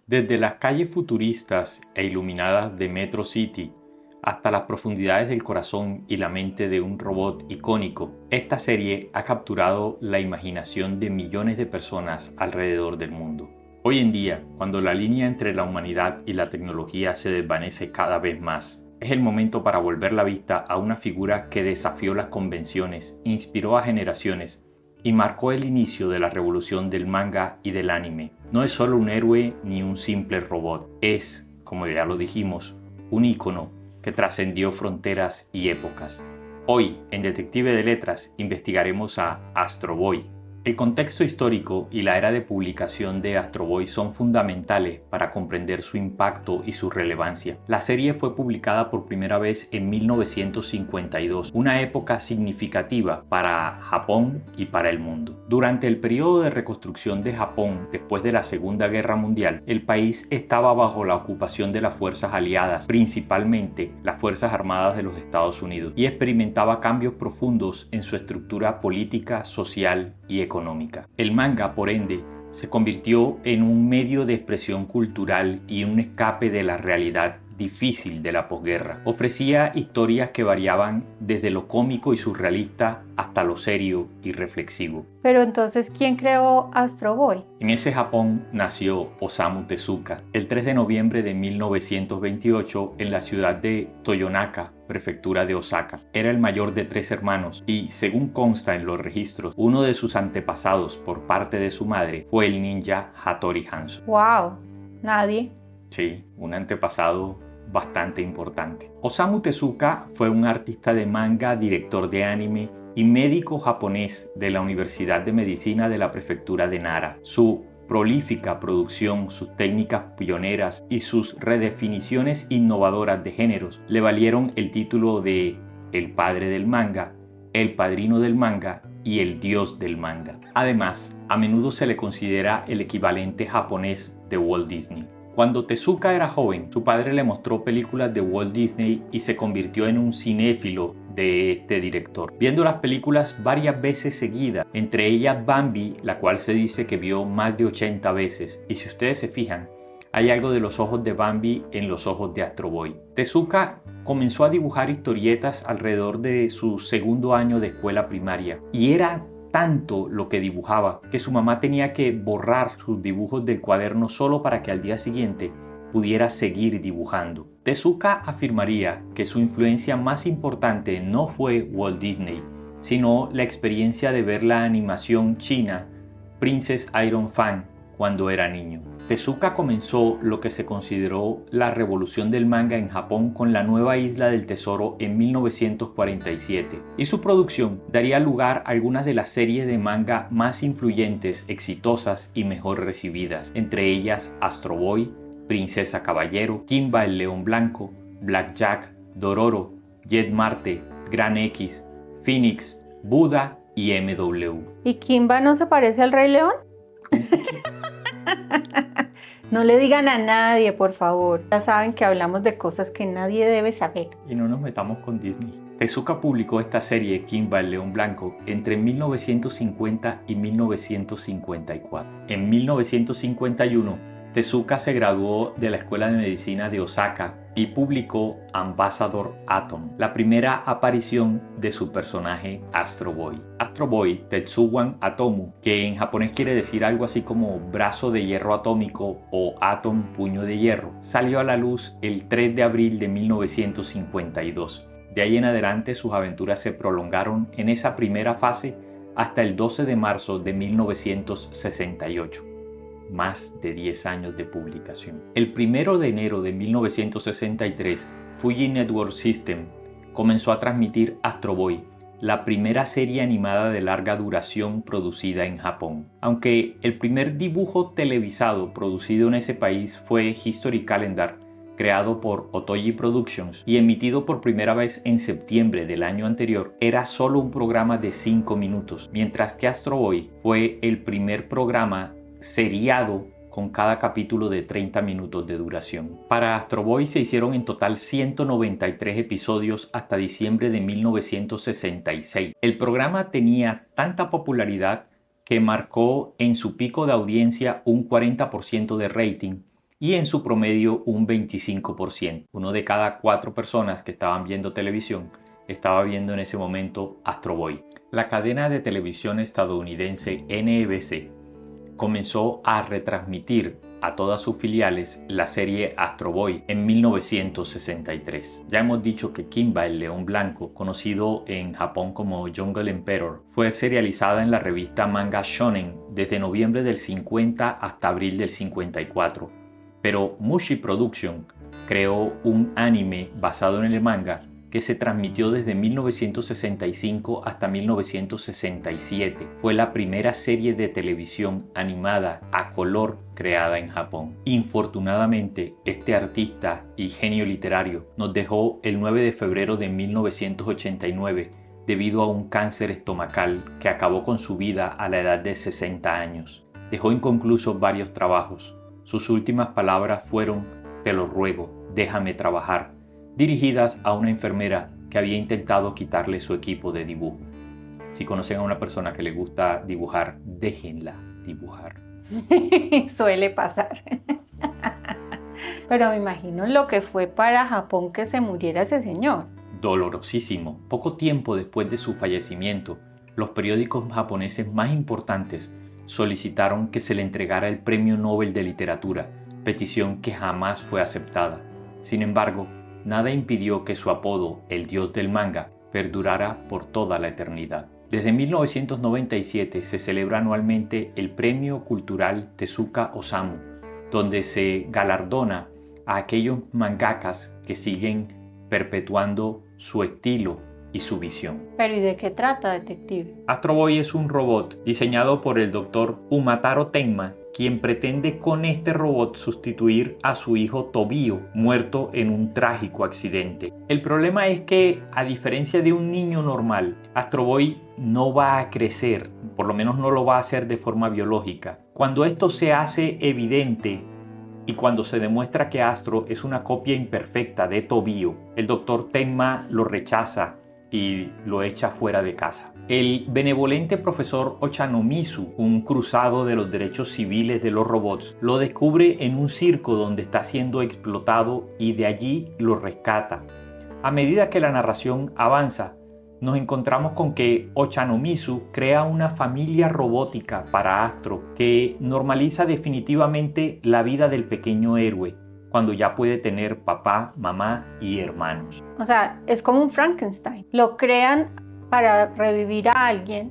Desde las calles futuristas e iluminadas de Metro City hasta las profundidades del corazón y la mente de un robot icónico, esta serie ha capturado la imaginación de millones de personas alrededor del mundo. Hoy en día, cuando la línea entre la humanidad y la tecnología se desvanece cada vez más, es el momento para volver la vista a una figura que desafió las convenciones, inspiró a generaciones y marcó el inicio de la revolución del manga y del anime. No es solo un héroe ni un simple robot, es, como ya lo dijimos, un ícono que trascendió fronteras y épocas. Hoy, en Detective de Letras, investigaremos a Astro Boy. El contexto histórico y la era de publicación de Astro Boy son fundamentales para comprender su impacto y su relevancia. La serie fue publicada por primera vez en 1952, una época significativa para Japón y para el mundo. Durante el periodo de reconstrucción de Japón después de la Segunda Guerra Mundial, el país estaba bajo la ocupación de las fuerzas aliadas, principalmente las Fuerzas Armadas de los Estados Unidos, y experimentaba cambios profundos en su estructura política, social y económica. El manga, por ende, se convirtió en un medio de expresión cultural y un escape de la realidad difícil de la posguerra. Ofrecía historias que variaban desde lo cómico y surrealista hasta lo serio y reflexivo. Pero entonces, ¿quién creó Astro Boy? En ese Japón nació Osamu Tezuka el 3 de noviembre de 1928 en la ciudad de Toyonaka, prefectura de Osaka. Era el mayor de 3 hermanos y, según consta en los registros, uno de sus antepasados por parte de su madre fue el ninja Hattori Hanzo. ¡Wow! Nadie. Sí, un antepasado bastante importante. Osamu Tezuka fue un artista de manga, director de anime y médico japonés de la Universidad de Medicina de la Prefectura de Nara. Su prolífica producción, sus técnicas pioneras y sus redefiniciones innovadoras de géneros le valieron el título de el padre del manga, el padrino del manga y el dios del manga. Además, a menudo se le considera el equivalente japonés de Walt Disney. Cuando Tezuka era joven, su padre le mostró películas de Walt Disney y se convirtió en un cinéfilo de este director, viendo las películas varias veces seguidas, entre ellas Bambi, la cual se dice que vio más de 80 veces, y si ustedes se fijan, hay algo de los ojos de Bambi en los ojos de Astro Boy. Tezuka comenzó a dibujar historietas alrededor de su segundo año de escuela primaria, y era tanto lo que dibujaba que su mamá tenía que borrar sus dibujos del cuaderno solo para que al día siguiente pudiera seguir dibujando. Tezuka afirmaría que su influencia más importante no fue Walt Disney, sino la experiencia de ver la animación china Princess Iron Fan cuando era niño. Tezuka comenzó lo que se consideró la revolución del manga en Japón con la nueva Isla del Tesoro en 1947, y su producción daría lugar a algunas de las series de manga más influyentes, exitosas y mejor recibidas, entre ellas Astro Boy, Princesa Caballero, Kimba el León Blanco, Blackjack, Dororo, Jet Marte, Gran X, Phoenix, Buda y MW. ¿Y Kimba no se parece al Rey León? No le digan a nadie, por favor. Ya saben que hablamos de cosas que nadie debe saber. Y no nos metamos con Disney. Tezuka publicó esta serie Kimba el León Blanco entre 1950 y 1954. En 1951, Tezuka se graduó de la Escuela de Medicina de Osaka y publicó Ambassador Atom, la primera aparición de su personaje Astro Boy. Astro Boy Tetsuwan Atomu, que en japonés quiere decir algo así como brazo de hierro atómico o Atom puño de hierro, salió a la luz el 3 de abril de 1952. De ahí en adelante sus aventuras se prolongaron en esa primera fase hasta el 12 de marzo de 1968. Más de 10 años de publicación. El 1 de enero de 1963, Fuji Network System comenzó a transmitir Astro Boy, la primera serie animada de larga duración producida en Japón. Aunque el primer dibujo televisado producido en ese país fue History Calendar, creado por Otogi Productions y emitido por primera vez en septiembre del año anterior, era solo un programa de 5 minutos, mientras que Astro Boy fue el primer programa seriado con cada capítulo de 30 minutos de duración. Para Astro Boy se hicieron en total 193 episodios hasta diciembre de 1966. El programa tenía tanta popularidad que marcó en su pico de audiencia un 40% de rating y en su promedio un 25%. Uno de cada 4 personas que estaban viendo televisión estaba viendo en ese momento Astro Boy. La cadena de televisión estadounidense NBC comenzó a retransmitir a todas sus filiales la serie Astro Boy en 1963. Ya hemos dicho que Kimba el León Blanco, conocido en Japón como Jungle Emperor, fue serializada en la revista Manga Shonen desde noviembre del 50 hasta abril del 54. Pero Mushi Production creó un anime basado en el manga que se transmitió desde 1965 hasta 1967. Fue la primera serie de televisión animada a color creada en Japón. Infortunadamente, este artista y genio literario nos dejó el 9 de febrero de 1989 debido a un cáncer estomacal que acabó con su vida a la edad de 60 años. Dejó inconclusos varios trabajos. Sus últimas palabras fueron: "Te lo ruego, déjame trabajar", dirigidas a una enfermera que había intentado quitarle su equipo de dibujo. Si conocen a una persona que le gusta dibujar, déjenla dibujar. Suele pasar. Pero me imagino lo que fue para Japón que se muriera ese señor. Dolorosísimo. Poco tiempo después de su fallecimiento, los periódicos japoneses más importantes solicitaron que se le entregara el Premio Nobel de Literatura, petición que jamás fue aceptada. Sin embargo, nada impidió que su apodo, el dios del manga, perdurara por toda la eternidad. Desde 1997 se celebra anualmente el Premio Cultural Tezuka Osamu, donde se galardona a aquellos mangakas que siguen perpetuando su estilo y su visión. Pero ¿y de qué trata, detective? Astro Boy es un robot diseñado por el Dr. Umataro Tenma, quien pretende con este robot sustituir a su hijo Tobio, muerto en un trágico accidente. El problema es que, a diferencia de un niño normal, Astro Boy no va a crecer, por lo menos no lo va a hacer de forma biológica. Cuando esto se hace evidente y cuando se demuestra que Astro es una copia imperfecta de Tobio, el Dr. Tenma lo rechaza y lo echa fuera de casa. El benevolente profesor Ochanomizu, un cruzado de los derechos civiles de los robots, lo descubre en un circo donde está siendo explotado y de allí lo rescata. A medida que la narración avanza, nos encontramos con que Ochanomizu crea una familia robótica para Astro que normaliza definitivamente la vida del pequeño héroe, cuando ya puede tener papá, mamá y hermanos. O sea, es como un Frankenstein. Lo crean para revivir a alguien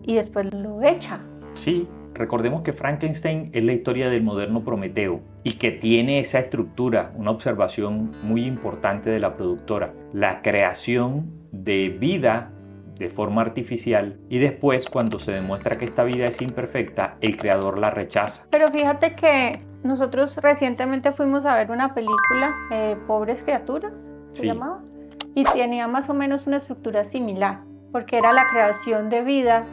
y después lo echa. Sí, recordemos que Frankenstein es la historia del moderno Prometeo y que tiene esa estructura, una observación muy importante de la productora, la creación de vida de forma artificial y después, cuando se demuestra que esta vida es imperfecta, el creador la rechaza. Pero fíjate que nosotros recientemente fuimos a ver una película, Pobres Criaturas, se llamaba, y tenía más o menos una estructura similar, porque era la creación de vida.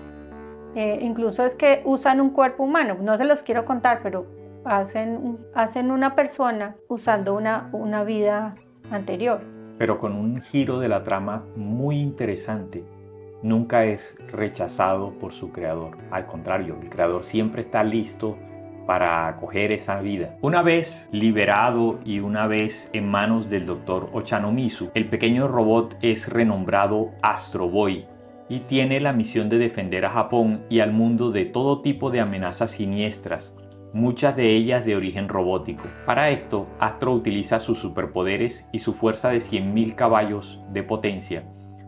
Incluso es que usan un cuerpo humano, no se los quiero contar, pero hacen una persona usando una vida anterior. Pero con un giro de la trama muy interesante. Nunca es rechazado por su creador. Al contrario, el creador siempre está listo para acoger esa vida. Una vez liberado y una vez en manos del Dr. Ochanomizu, el pequeño robot es renombrado Astro Boy y tiene la misión de defender a Japón y al mundo de todo tipo de amenazas siniestras, muchas de ellas de origen robótico. Para esto, Astro utiliza sus superpoderes y su fuerza de 100.000 caballos de potencia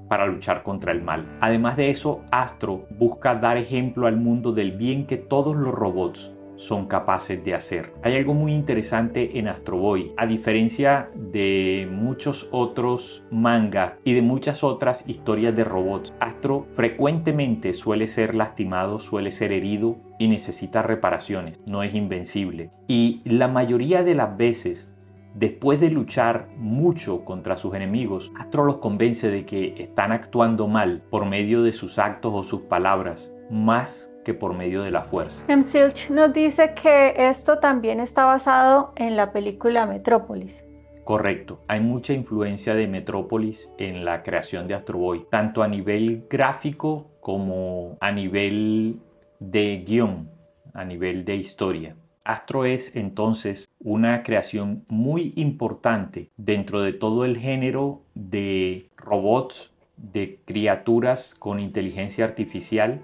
para luchar contra el mal. Además de eso, Astro busca dar ejemplo al mundo del bien que todos los robots son capaces de hacer. Hay algo muy interesante en Astro Boy. A diferencia de muchos otros manga y de muchas otras historias de robots, Astro frecuentemente suele ser lastimado, suele ser herido y necesita reparaciones. No es invencible. Y la mayoría de las veces, después de luchar mucho contra sus enemigos, Astro los convence de que están actuando mal por medio de sus actos o sus palabras, más que por medio de la fuerza. Silch nos dice que esto también está basado en la película Metrópolis. Correcto, hay mucha influencia de Metrópolis en la creación de Astro Boy, tanto a nivel gráfico como a nivel de guión, a nivel de historia. Astro es entonces una creación muy importante dentro de todo el género de robots, de criaturas con inteligencia artificial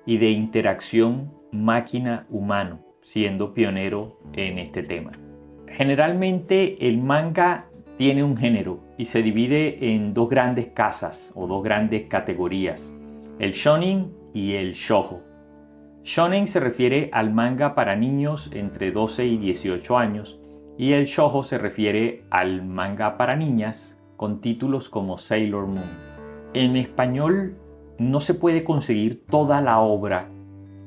y de interacción máquina-humano, siendo pionero en este tema. Generalmente el manga tiene un género y se divide en dos grandes casas o dos grandes categorías, el shonen y el shoujo. Shonen se refiere al manga para niños entre 12 y 18 años y el shoujo se refiere al manga para niñas con títulos como Sailor Moon. En español no se puede conseguir toda la obra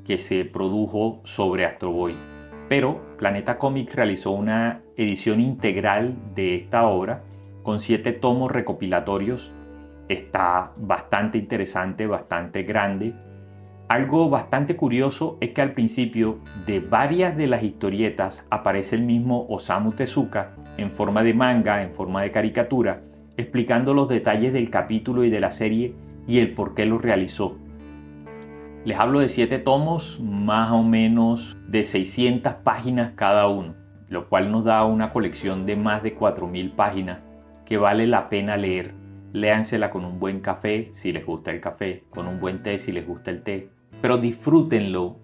que se produjo sobre Astro Boy, pero Planeta Comics realizó una edición integral de esta obra con 7 tomos recopilatorios. Está bastante interesante, bastante grande. Algo bastante curioso es que al principio de varias de las historietas aparece el mismo Osamu Tezuka en forma de manga, en forma de caricatura, explicando los detalles del capítulo y de la serie y el por qué lo realizó. Les hablo de 7 tomos, más o menos de 600 páginas cada uno, lo cual nos da una colección de más de 4000 páginas que vale la pena leer. Léansela con un buen café si les gusta el café, con un buen té si les gusta el té, pero disfrútenlo,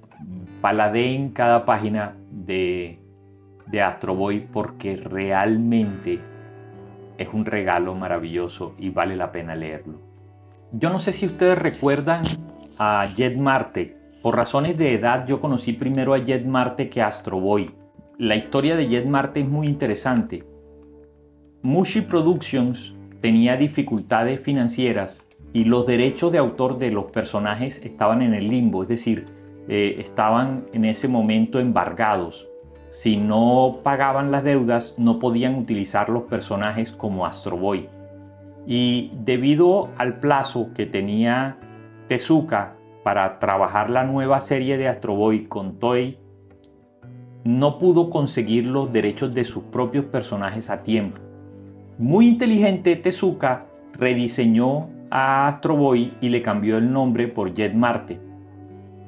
paladeen cada página de Astro Boy porque realmente es un regalo maravilloso y vale la pena leerlo. Yo no sé si ustedes recuerdan a Jet Marte. Por razones de edad yo conocí primero a Jet Marte que a Astro Boy. La historia de Jet Marte es muy interesante. Mushi Productions tenía dificultades financieras y los derechos de autor de los personajes estaban en el limbo, es decir, estaban en ese momento embargados. Si no pagaban las deudas, no podían utilizar los personajes como Astro Boy. Y debido al plazo que tenía Tezuka para trabajar la nueva serie de Astro Boy con Toei, no pudo conseguir los derechos de sus propios personajes a tiempo. Muy inteligente, Tezuka rediseñó a Astro Boy y le cambió el nombre por Jet Marte.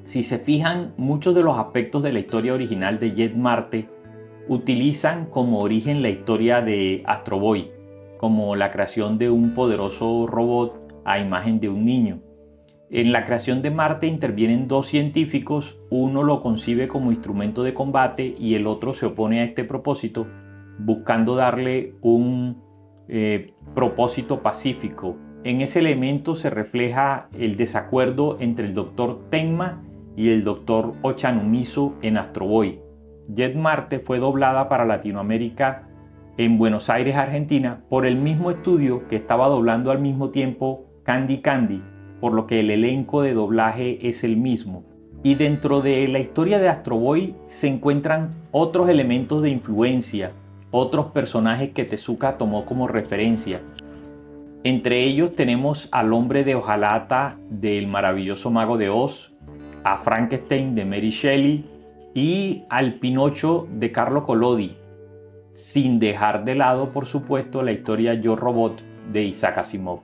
Si se fijan, muchos de los aspectos de la historia original de Jet Marte utilizan como origen la historia de Astro Boy, como la creación de un poderoso robot a imagen de un niño. En la creación de Marte intervienen 2 científicos, uno lo concibe como instrumento de combate y el otro se opone a este propósito, buscando darle un propósito pacífico. En ese elemento se refleja el desacuerdo entre el Dr. Tenma y el Dr. Ochanomizu en Astro Boy. Jet Marte fue doblada para Latinoamérica en Buenos Aires, Argentina, por el mismo estudio que estaba doblando al mismo tiempo Candy Candy, por lo que el elenco de doblaje es el mismo. Y dentro de la historia de Astro Boy se encuentran otros elementos de influencia, otros personajes que Tezuka tomó como referencia. Entre ellos tenemos al hombre de hojalata del maravilloso Mago de Oz, a Frankenstein de Mary Shelley y al Pinocho de Carlo Collodi, sin dejar de lado, por supuesto, la historia Yo Robot de Isaac Asimov.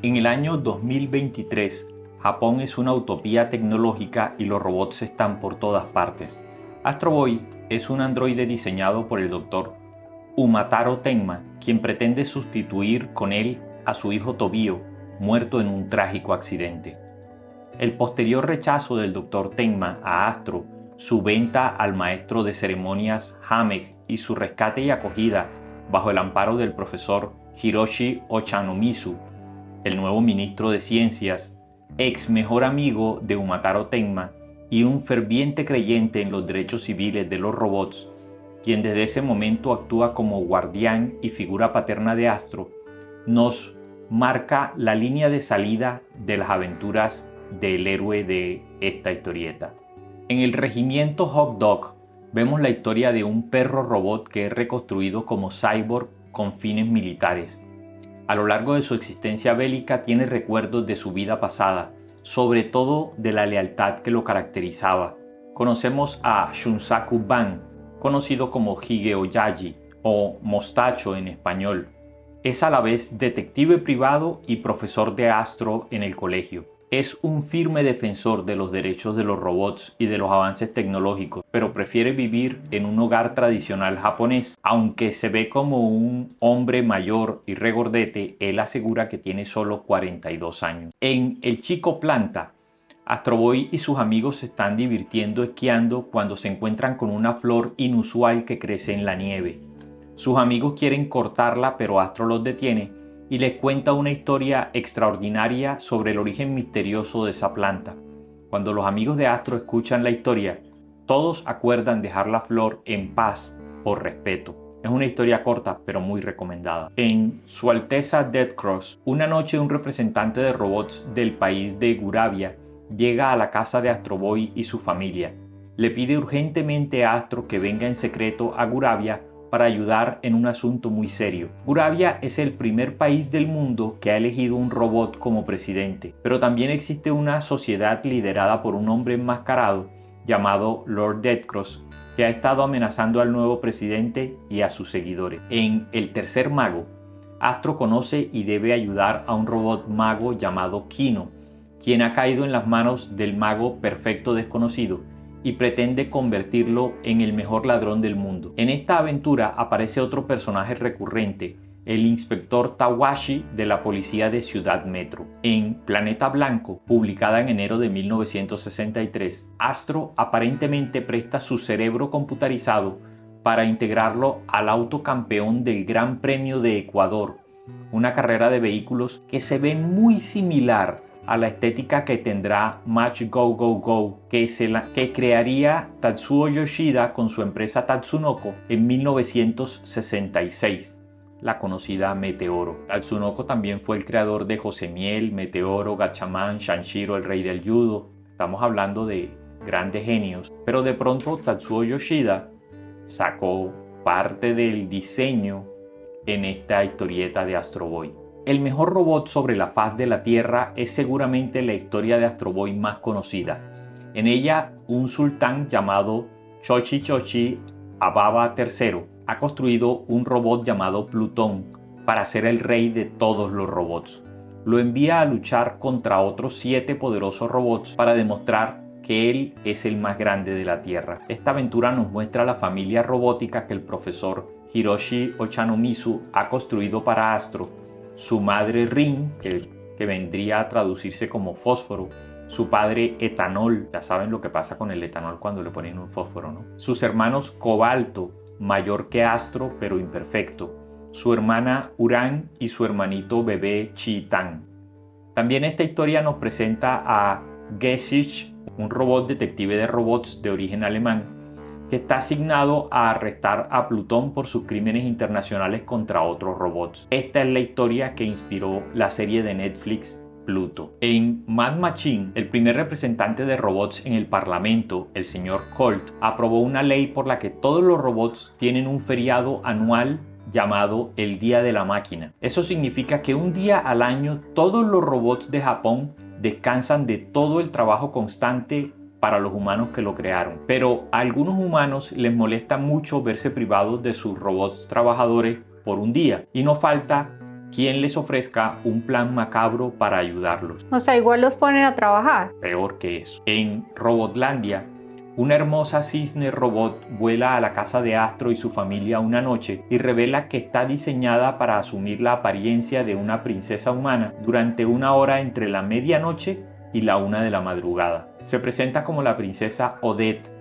En el año 2023, Japón es una utopía tecnológica y los robots están por todas partes. Astro Boy es un androide diseñado por el Dr. Umataro Tenma, quien pretende sustituir con él a su hijo Tobio, muerto en un trágico accidente. El posterior rechazo del Dr. Tenma a Astro, su venta al maestro de ceremonias Hamek y su rescate y acogida bajo el amparo del profesor Hiroshi Ochanomizu, el nuevo ministro de Ciencias, ex mejor amigo de Umataro Tenma y un ferviente creyente en los derechos civiles de los robots, quien desde ese momento actúa como guardián y figura paterna de Astro, nos marca la línea de salida de las aventuras del héroe de esta historieta. En el regimiento Hot Dog vemos la historia de un perro robot que es reconstruido como cyborg con fines militares. A lo largo de su existencia bélica tiene recuerdos de su vida pasada, sobre todo de la lealtad que lo caracterizaba. Conocemos a Shunsaku Ban, conocido como Hige Yaji o Mostacho en español. Es a la vez detective privado y profesor de Astro en el colegio. es un firme defensor de los derechos de los robots y de los avances tecnológicos, pero prefiere vivir en un hogar tradicional japonés. Aunque se ve como un hombre mayor y regordete, él asegura que tiene solo 42 años. En El Chico Planta, Astro Boy y sus amigos se están divirtiendo esquiando cuando se encuentran con una flor inusual que crece en la nieve. Sus amigos quieren cortarla, pero Astro los detiene y les cuenta una historia extraordinaria sobre el origen misterioso de esa planta. Cuando los amigos de Astro escuchan la historia, todos acuerdan dejar la flor en paz por respeto. Es una historia corta, pero muy recomendada. En Su Alteza Deathcross, una noche un representante de robots del país de Guravia llega a la casa de Astro Boy y su familia. Le pide urgentemente a Astro que venga en secreto a Guravia para ayudar en un asunto muy serio. Guravia es el primer país del mundo que ha elegido un robot como presidente, pero también existe una sociedad liderada por un hombre enmascarado llamado Lord Deathcross, que ha estado amenazando al nuevo presidente y a sus seguidores. En El Tercer Mago, Astro conoce y debe ayudar a un robot mago llamado Kino, quien ha caído en las manos del mago perfecto desconocido y pretende convertirlo en el mejor ladrón del mundo. En esta aventura aparece otro personaje recurrente, el inspector Tawashi de la policía de Ciudad Metro. En Planeta Blanco, publicada en enero de 1963, Astro aparentemente presta su cerebro computarizado para integrarlo al auto campeón del Gran Premio de Ecuador, una carrera de vehículos que se ve muy similar a la estética que tendrá Match Go Go Go, que crearía Tatsuo Yoshida con su empresa Tatsunoko en 1966, la conocida Meteoro. Tatsunoko también fue el creador de José Miel, Meteoro, Gatchaman, Shanshiro, el rey del judo. Estamos hablando de grandes genios, pero de pronto Tatsuo Yoshida sacó parte del diseño en esta historieta de Astro Boy. El mejor robot sobre la faz de la Tierra es seguramente la historia de Astro Boy más conocida. En ella, un sultán llamado Chochi Ababa III ha construido un robot llamado Plutón para ser el rey de todos los robots. Lo envía a luchar contra otros 7 poderosos robots para demostrar que él es el más grande de la Tierra. Esta aventura nos muestra la familia robótica que el profesor Hiroshi Ochanomizu ha construido para Astro. Su madre Rin, que vendría a traducirse como fósforo, su padre Etanol, ya saben lo que pasa con el etanol cuando le ponen un fósforo, ¿no? Sus hermanos Cobalto, mayor que Astro pero imperfecto, su hermana Uran y su hermanito bebé Chi-Tan. También esta historia nos presenta a Gesich, un robot detective de robots de origen alemán, que está asignado a arrestar a Plutón por sus crímenes internacionales contra otros robots. Esta es la historia que inspiró la serie de Netflix Pluto. En Mad Machine, el primer representante de robots en el Parlamento, el señor Colt, aprobó una ley por la que todos los robots tienen un feriado anual llamado el Día de la Máquina. Eso significa que un día al año todos los robots de Japón descansan de todo el trabajo constante para los humanos que lo crearon. Pero a algunos humanos les molesta mucho verse privados de sus robots trabajadores por un día, y no falta quien les ofrezca un plan macabro para ayudarlos. O sea, igual los ponen a trabajar. Peor que eso. En Robotlandia, una hermosa cisne robot vuela a la casa de Astro y su familia una noche y revela que está diseñada para asumir la apariencia de una princesa humana durante una hora entre la medianoche y la 1 de la madrugada. Se presenta como la princesa Odette.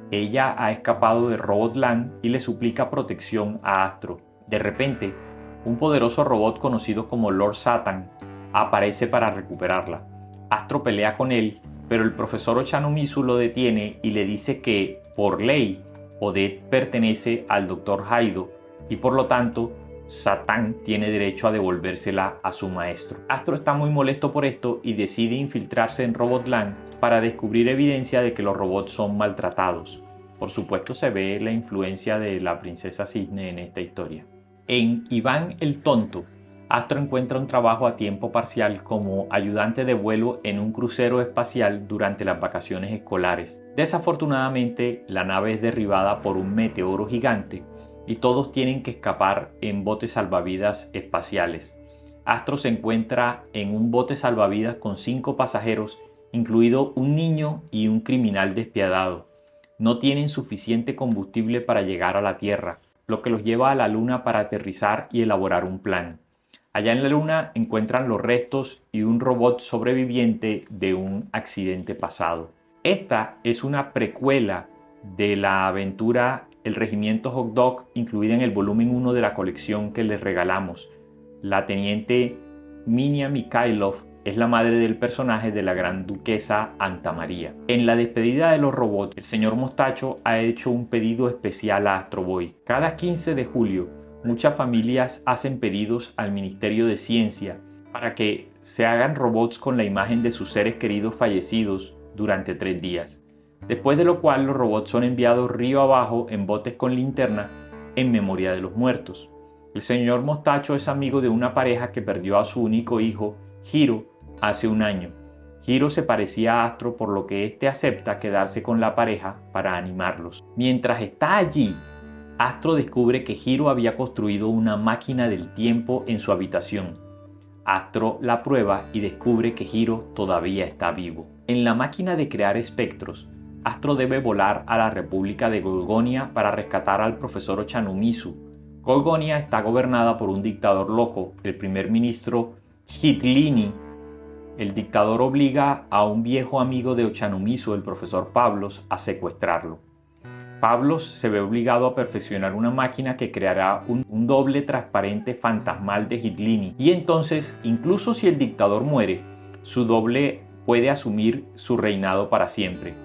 Ella ha escapado de Robotland y le suplica protección a Astro. De repente, un poderoso robot conocido como Lord Satan aparece para recuperarla. Astro pelea con él, pero el profesor Ochanomizu lo detiene y le dice que, por ley, Odette pertenece al Dr. Haido y por lo tanto Satán tiene derecho a devolvérsela a su maestro. Astro está muy molesto por esto y decide infiltrarse en Robotland para descubrir evidencia de que los robots son maltratados. Por supuesto se ve la influencia de la princesa Cisne en esta historia. En Iván el Tonto, Astro encuentra un trabajo a tiempo parcial como ayudante de vuelo en un crucero espacial durante las vacaciones escolares. Desafortunadamente, la nave es derribada por un meteoro gigante y todos tienen que escapar en botes salvavidas espaciales. Astro se encuentra en un bote salvavidas con 5 pasajeros, incluido un niño y un criminal despiadado. No tienen suficiente combustible para llegar a la Tierra, lo que los lleva a la Luna para aterrizar y elaborar un plan. Allá en la Luna encuentran los restos y un robot sobreviviente de un accidente pasado. Esta es una precuela de la aventura El Regimiento Hot Dog, incluida en el volumen 1 de la colección que les regalamos. La teniente Minia Mikhailov es la madre del personaje de la gran duquesa Anta María. En la despedida de los robots, el señor Mostacho ha hecho un pedido especial a Astro Boy. Cada 15 de julio, muchas familias hacen pedidos al Ministerio de Ciencia para que se hagan robots con la imagen de sus seres queridos fallecidos durante 3 días. Después de lo cual los robots son enviados río abajo en botes con linterna en memoria de los muertos. El señor Mostacho es amigo de una pareja que perdió a su único hijo, Hiro, hace un año. Hiro se parecía a Astro, por lo que éste acepta quedarse con la pareja para animarlos. Mientras está allí, Astro descubre que Hiro había construido una máquina del tiempo en su habitación. Astro la prueba y descubre que Hiro todavía está vivo. En la máquina de crear espectros, Astro debe volar a la República de Golgonia para rescatar al profesor Ochanomizu. Golgonia está gobernada por un dictador loco, el primer ministro Hitlini. El dictador obliga a un viejo amigo de Ochanomizu, el profesor Pavlos, a secuestrarlo. Pavlos se ve obligado a perfeccionar una máquina que creará un doble transparente fantasmal de Hitlini. Y entonces, incluso si el dictador muere, su doble puede asumir su reinado para siempre.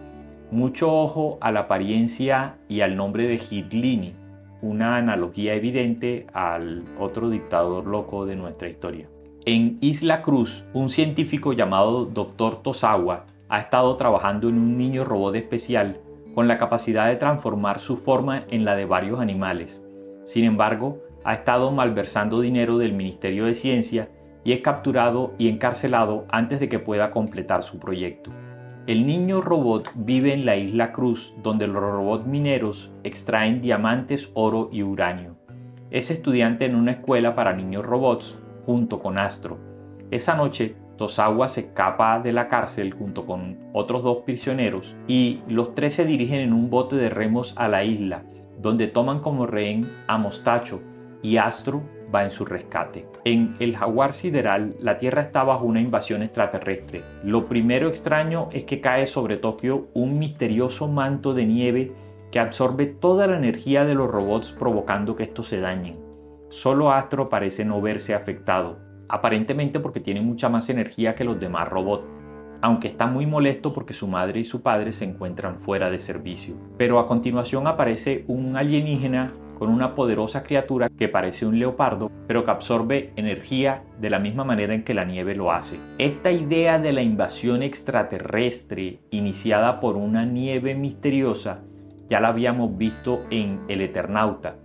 Mucho ojo a la apariencia y al nombre de Hitlini, una analogía evidente al otro dictador loco de nuestra historia. En Isla Cruz, un científico llamado Dr. Tosawa ha estado trabajando en un niño robot especial con la capacidad de transformar su forma en la de varios animales. Sin embargo, ha estado malversando dinero del Ministerio de Ciencia y es capturado y encarcelado antes de que pueda completar su proyecto. El niño robot vive en la Isla Cruz, donde los robots mineros extraen diamantes, oro y uranio. Es estudiante en una escuela para niños robots junto con Astro. Esa noche, Tosawa se escapa de la cárcel junto con otros 2 prisioneros y los 3 se dirigen en un bote de remos a la isla, donde toman como rehén a Mostacho y Astro va en su rescate. En el Jaguar Sideral, la Tierra está bajo una invasión extraterrestre. Lo primero extraño es que cae sobre Tokio un misterioso manto de nieve que absorbe toda la energía de los robots, provocando que estos se dañen. Solo Astro parece no verse afectado, aparentemente porque tiene mucha más energía que los demás robots, aunque está muy molesto porque su madre y su padre se encuentran fuera de servicio. Pero a continuación aparece un alienígena con una poderosa criatura que parece un leopardo, pero que absorbe energía de la misma manera en que la nieve lo hace. Esta idea de la invasión extraterrestre iniciada por una nieve misteriosa ya la habíamos visto en El Eternauta,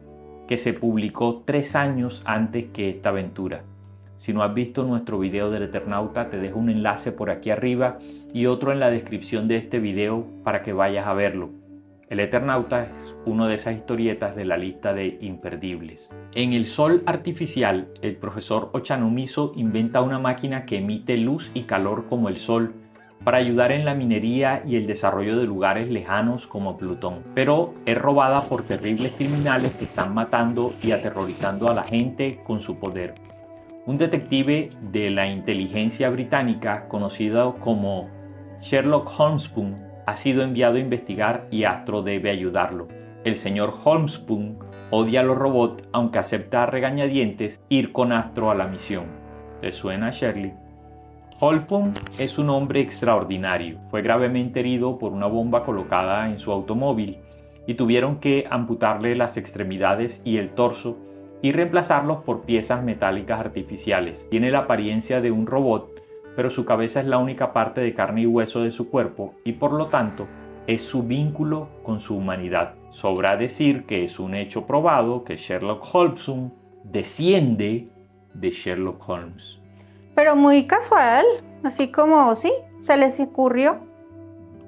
que se publicó 3 años antes que esta aventura. Si no has visto nuestro video del Eternauta, te dejo un enlace por aquí arriba y otro en la descripción de este video para que vayas a verlo. El Eternauta es una de esas historietas de la lista de imperdibles. En el sol artificial, el profesor Ochanomizu inventa una máquina que emite luz y calor como el sol para ayudar en la minería y el desarrollo de lugares lejanos como Plutón. Pero es robada por terribles criminales que están matando y aterrorizando a la gente con su poder. Un detective de la inteligencia británica, conocido como Sherlock Holmespoon, ha sido enviado a investigar y Astro debe ayudarlo. El señor Holmespoon odia a los robots, aunque acepta a regañadientes ir con Astro a la misión. ¿Te suena, Shirley? Holmespoon es un hombre extraordinario. Fue gravemente herido por una bomba colocada en su automóvil y tuvieron que amputarle las extremidades y el torso y reemplazarlos por piezas metálicas artificiales. Tiene la apariencia de un robot, pero su cabeza es la única parte de carne y hueso de su cuerpo y por lo tanto es su vínculo con su humanidad. Sobra decir que es un hecho probado que Sherlock Holmes desciende de Sherlock Holmes. Pero muy casual, así como sí, se les ocurrió.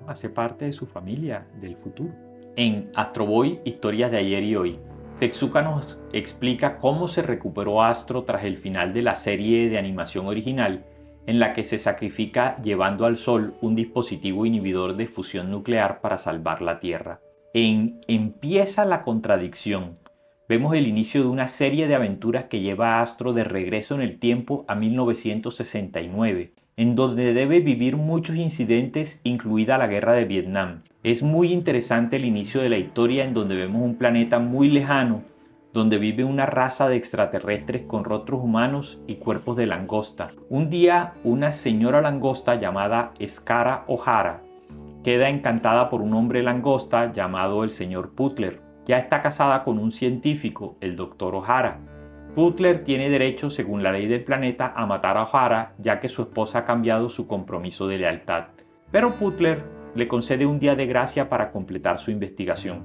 Hace parte de su familia del futuro. En Astro Boy, historias de ayer y hoy, Tetsuka nos explica cómo se recuperó Astro tras el final de la serie de animación original, en la que se sacrifica llevando al Sol un dispositivo inhibidor de fusión nuclear para salvar la Tierra. En Empieza la contradicción, vemos el inicio de una serie de aventuras que lleva a Astro de regreso en el tiempo a 1969, en donde debe vivir muchos incidentes, incluida la guerra de Vietnam. Es muy interesante el inicio de la historia, en donde vemos un planeta muy lejano, donde vive una raza de extraterrestres con rostros humanos y cuerpos de langosta. Un día, una señora langosta llamada Scarra O'Hara queda encantada por un hombre langosta llamado el señor Putler. Ya está casada con un científico, el Dr. O'Hara. Putler tiene derecho, según la ley del planeta, a matar a O'Hara, ya que su esposa ha cambiado su compromiso de lealtad. Pero Putler le concede un día de gracia para completar su investigación.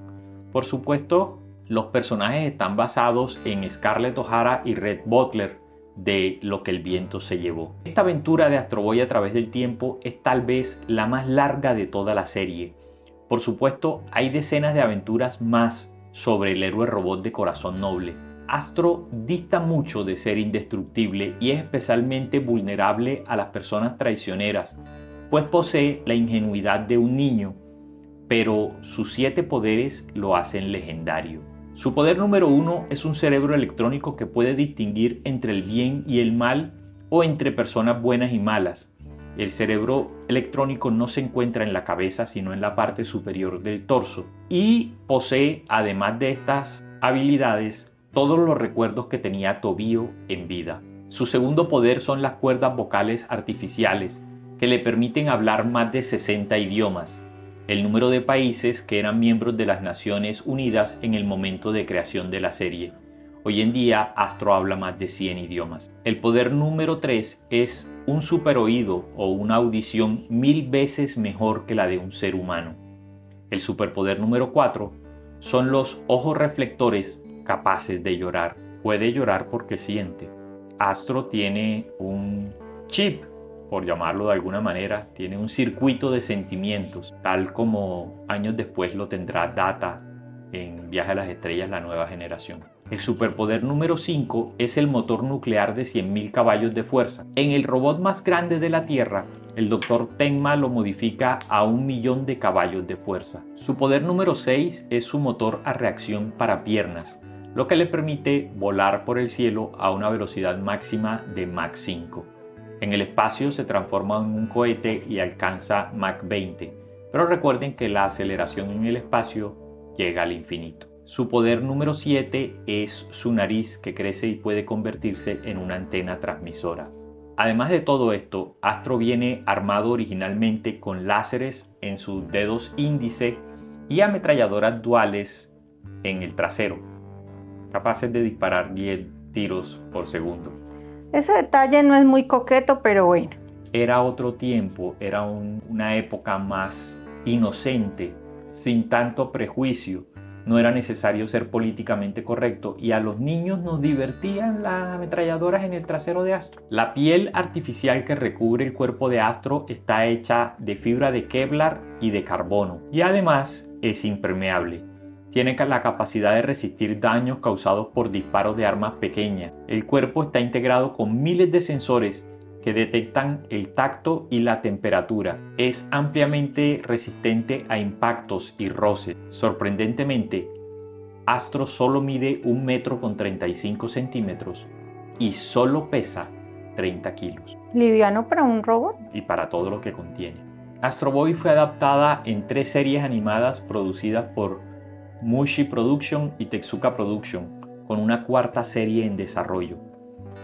Por supuesto, los personajes están basados en Scarlett O'Hara y Rhett Butler de Lo que el viento se llevó. Esta aventura de Astro Boy a través del tiempo es tal vez la más larga de toda la serie. Por supuesto, hay decenas de aventuras más sobre el héroe robot de corazón noble. Astro dista mucho de ser indestructible y es especialmente vulnerable a las personas traicioneras, pues posee la ingenuidad de un niño, pero sus 7 poderes lo hacen legendario. Su poder número 1 es un cerebro electrónico que puede distinguir entre el bien y el mal o entre personas buenas y malas. El cerebro electrónico no se encuentra en la cabeza, sino en la parte superior del torso, y posee, además de estas habilidades, todos los recuerdos que tenía Tobio en vida. Su segundo poder son las cuerdas vocales artificiales, que le permiten hablar más de 60 idiomas, el número de países que eran miembros de las Naciones Unidas en el momento de creación de la serie. Hoy en día, Astro habla más de 100 idiomas. El poder número 3 es un superoído o una audición 1000 veces mejor que la de un ser humano. El superpoder número 4 son los ojos reflectores capaces de llorar. Puede llorar porque siente. Astro tiene un chip, por llamarlo de alguna manera, tiene un circuito de sentimientos, tal como años después lo tendrá Data en Viaje a las Estrellas, la nueva generación. El superpoder número 5 es el motor nuclear de 100.000 caballos de fuerza. En el robot más grande de la Tierra, el Dr. Tenma lo modifica a 1.000.000 de caballos de fuerza. Su poder número 6 es su motor a reacción para piernas, lo que le permite volar por el cielo a una velocidad máxima de Mach 5. En el espacio se transforma en un cohete y alcanza Mach 20, pero recuerden que la aceleración en el espacio llega al infinito. Su poder número 7 es su nariz, que crece y puede convertirse en una antena transmisora. Además de todo esto, Astro viene armado originalmente con láseres en sus dedos índice y ametralladoras duales en el trasero, capaces de disparar 10 tiros por segundo. Ese detalle no es muy coqueto, pero bueno. Era otro tiempo, era una época más inocente, sin tanto prejuicio. No era necesario ser políticamente correcto y a los niños nos divertían las ametralladoras en el trasero de Astro. La piel artificial que recubre el cuerpo de Astro está hecha de fibra de Kevlar y de carbono y además es impermeable. Tiene la capacidad de resistir daños causados por disparos de armas pequeñas. El cuerpo está integrado con miles de sensores que detectan el tacto y la temperatura. Es ampliamente resistente a impactos y roces. Sorprendentemente, Astro solo mide 1,35 m y solo pesa 30 kilos. Liviano para un robot. Y para todo lo que contiene. Astro Boy fue adaptada en 3 series animadas producidas por Mushi Production y Tetsuka Production, con una 4ª serie en desarrollo.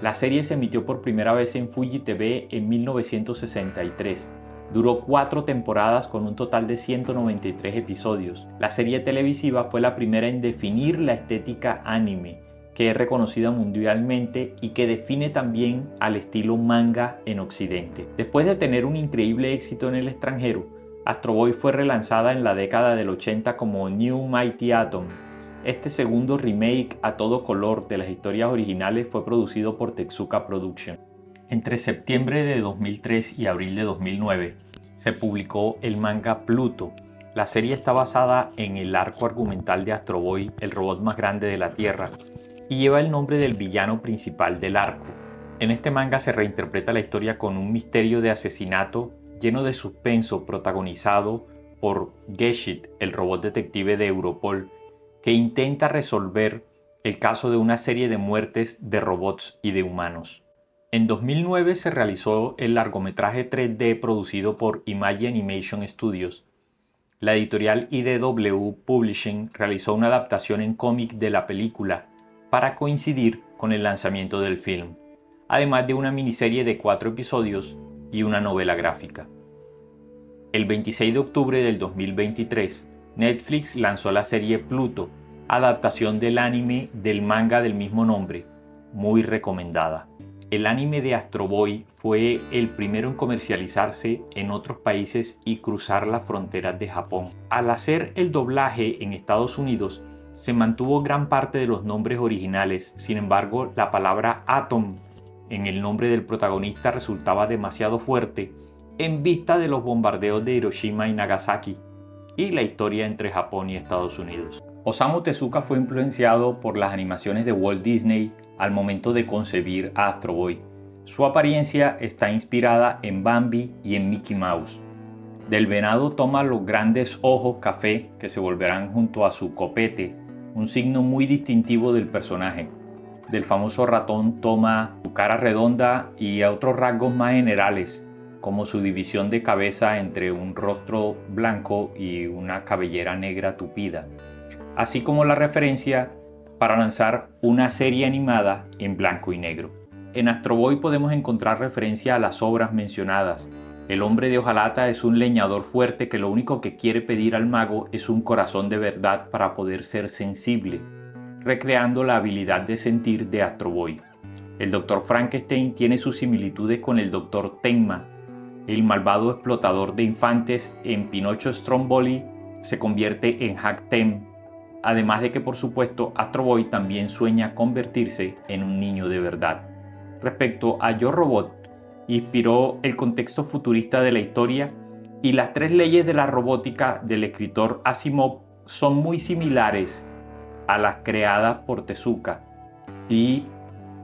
La serie se emitió por primera vez en Fuji TV en 1963. Duró 4 temporadas con un total de 193 episodios. La serie televisiva fue la primera en definir la estética anime, que es reconocida mundialmente y que define también al estilo manga en Occidente. Después de tener un increíble éxito en el extranjero, Astro Boy fue relanzada en la década del 80 como New Mighty Atom. Este segundo remake a todo color de las historias originales fue producido por Tetsuka Production. Entre septiembre de 2003 y abril de 2009 se publicó el manga Pluto, La serie está basada en el arco argumental de Astro Boy, el robot más grande de la Tierra, y lleva el nombre del villano principal del arco. En este manga se reinterpreta la historia con un misterio de asesinato lleno de suspenso protagonizado por Geshit, el robot detective de Europol, que intenta resolver el caso de una serie de muertes de robots y de humanos. En 2009 se realizó el largometraje 3D producido por Image Animation Studios. La editorial IDW Publishing realizó una adaptación en cómic de la película para coincidir con el lanzamiento del film, además de una miniserie de 4 episodios y una novela gráfica. El 26 de octubre del 2023, Netflix lanzó la serie Pluto, adaptación del anime del manga del mismo nombre, muy recomendada. El anime de Astro Boy fue el primero en comercializarse en otros países y cruzar las fronteras de Japón. Al hacer el doblaje en Estados Unidos, se mantuvo gran parte de los nombres originales. Sin embargo, la palabra Atom en el nombre del protagonista resultaba demasiado fuerte en vista de los bombardeos de Hiroshima y Nagasaki y la historia entre Japón y Estados Unidos. Osamu Tezuka fue influenciado por las animaciones de Walt Disney al momento de concebir a Astro Boy. Su apariencia está inspirada en Bambi y en Mickey Mouse. Del venado toma los grandes ojos café que se volverán junto a su copete, un signo muy distintivo del personaje. Del famoso ratón toma su cara redonda y a otros rasgos más generales, como su división de cabeza entre un rostro blanco y una cabellera negra tupida, así como la referencia para lanzar una serie animada en blanco y negro. En Astro Boy podemos encontrar referencia a las obras mencionadas. El hombre de hojalata es un leñador fuerte que lo único que quiere pedir al mago es un corazón de verdad para poder ser sensible, recreando la habilidad de sentir de Astro Boy. El Dr. Frankenstein tiene sus similitudes con el Dr. Tenma. El malvado explotador de infantes en Pinocho Stromboli se convierte en Hack Tem, además de que por supuesto Astro Boy también sueña convertirse en un niño de verdad. Respecto a Yo Robot, inspiró el contexto futurista de la historia y las 3 leyes de la robótica del escritor Asimov son muy similares a las creadas por Tezuka y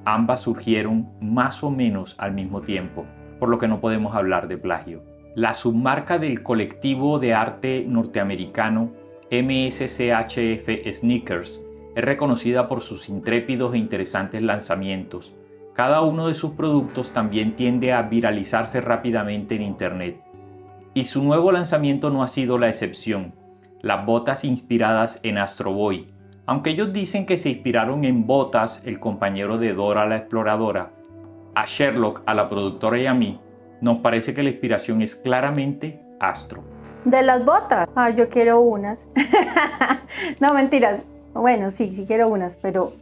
ambas surgieron más o menos al mismo tiempo, por lo que no podemos hablar de plagio. La submarca del colectivo de arte norteamericano MSCHF Sneakers es reconocida por sus intrépidos e interesantes lanzamientos. Cada uno de sus productos también tiende a viralizarse rápidamente en internet. Y su nuevo lanzamiento no ha sido la excepción, las botas inspiradas en Astro Boy. Aunque ellos dicen que se inspiraron en Botas, el compañero de Dora la Exploradora, a Sherlock, a la productora y a mí, nos parece que la inspiración es claramente Astro. De las botas, yo quiero unas. No, mentiras. Bueno, sí quiero unas, pero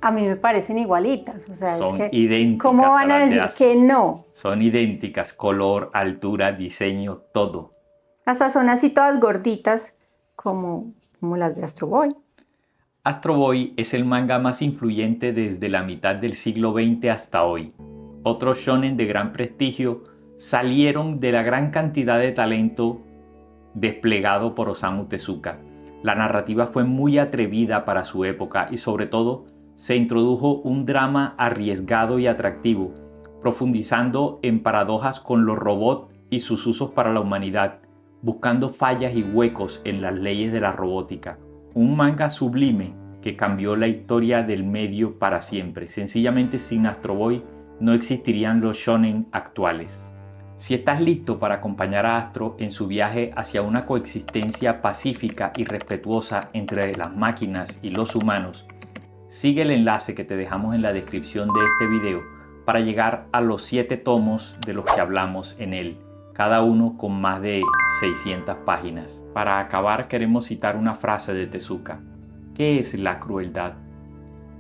a mí me parecen igualitas. O sea, son es que, idénticas. ¿cómo van a decir que no? Son idénticas, color, altura, diseño, todo. Hasta son así todas gorditas, como las de Astro Boy. Astro Boy es el manga más influyente desde la mitad del siglo XX hasta hoy. Otros shonen de gran prestigio salieron de la gran cantidad de talento desplegado por Osamu Tezuka. La narrativa fue muy atrevida para su época y sobre todo se introdujo un drama arriesgado y atractivo, profundizando en paradojas con los robots y sus usos para la humanidad, buscando fallas y huecos en las leyes de la robótica. Un manga sublime que cambió la historia del medio para siempre. Sencillamente sin Astro Boy no existirían los shonen actuales. Si estás listo para acompañar a Astro en su viaje hacia una coexistencia pacífica y respetuosa entre las máquinas y los humanos, sigue el enlace que te dejamos en la descripción de este video para llegar a los 7 tomos de los que hablamos en él, cada uno con más de 600 páginas. Para acabar queremos citar una frase de Tezuka. ¿Qué es la crueldad?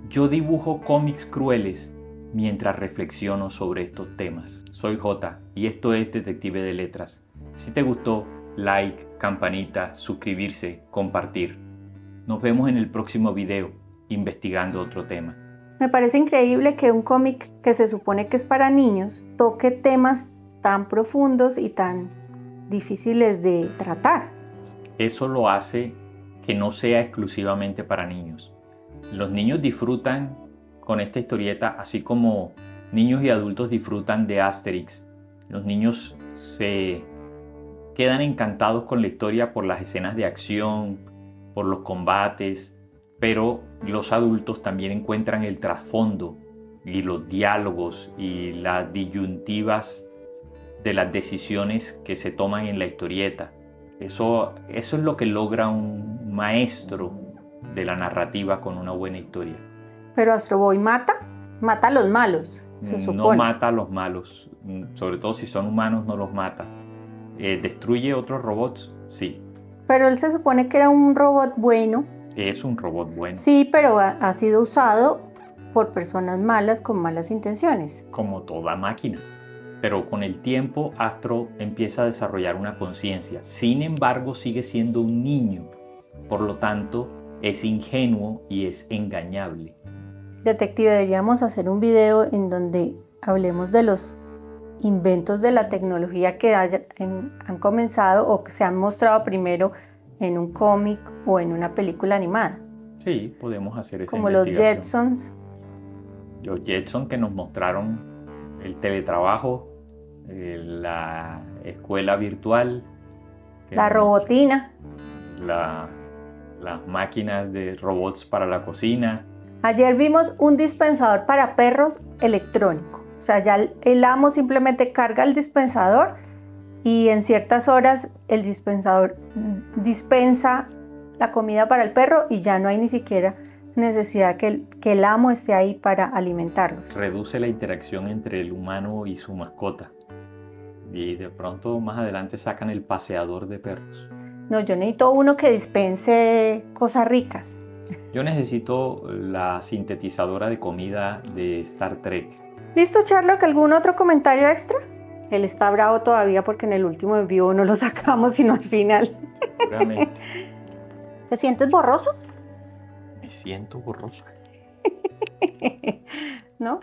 Yo dibujo cómics crueles mientras reflexiono sobre estos temas. Soy Jota y esto es Detective de Letras. Si te gustó, like, campanita, suscribirse, compartir. Nos vemos en el próximo video investigando otro tema. Me parece increíble que un cómic que se supone que es para niños toque temas tan profundos y tan difíciles de tratar. eso lo hace que no sea exclusivamente para niños. Los niños disfrutan con esta historieta, así como niños y adultos disfrutan de Asterix. Los niños se quedan encantados con la historia por las escenas de acción, por los combates, pero los adultos también encuentran el trasfondo y los diálogos y las disyuntivas de las decisiones que se toman en la historieta. Eso es lo que logra un maestro de la narrativa con una buena historia. Pero Astro Boy mata a los malos, se supone. No mata a los malos, sobre todo si son humanos no los mata. ¿Destruye otros robots? Sí. Pero él se supone que era un robot bueno. Es un robot bueno. Sí, pero ha sido usado por personas malas con malas intenciones. Como toda máquina. Pero con el tiempo Astro empieza a desarrollar una conciencia. Sin embargo, sigue siendo un niño. Por lo tanto, es ingenuo y es engañable. Detective, deberíamos hacer un video en donde hablemos de los inventos de la tecnología que han comenzado o que se han mostrado primero en un cómic o en una película animada. Sí, podemos hacer esa como los investigación. Jetsons. Los Jetsons que nos mostraron el teletrabajo, la escuela virtual, La robotina. las máquinas de robots para la cocina. Ayer vimos un dispensador para perros electrónico. O sea, ya el amo simplemente carga el dispensador y en ciertas horas el dispensador dispensa la comida para el perro y ya no hay ni siquiera necesidad que el amo esté ahí para alimentarlos. Reduce la interacción entre el humano y su mascota. Y de pronto más adelante sacan el paseador de perros. No, yo necesito uno que dispense cosas ricas. Yo necesito la sintetizadora de comida de Star Trek. ¿Listo, Sherlock? ¿Algún otro comentario extra? Él está bravo todavía porque en el último envío no lo sacamos sino al final. Seguramente. ¿Te sientes borroso? Me siento borroso. ¿No?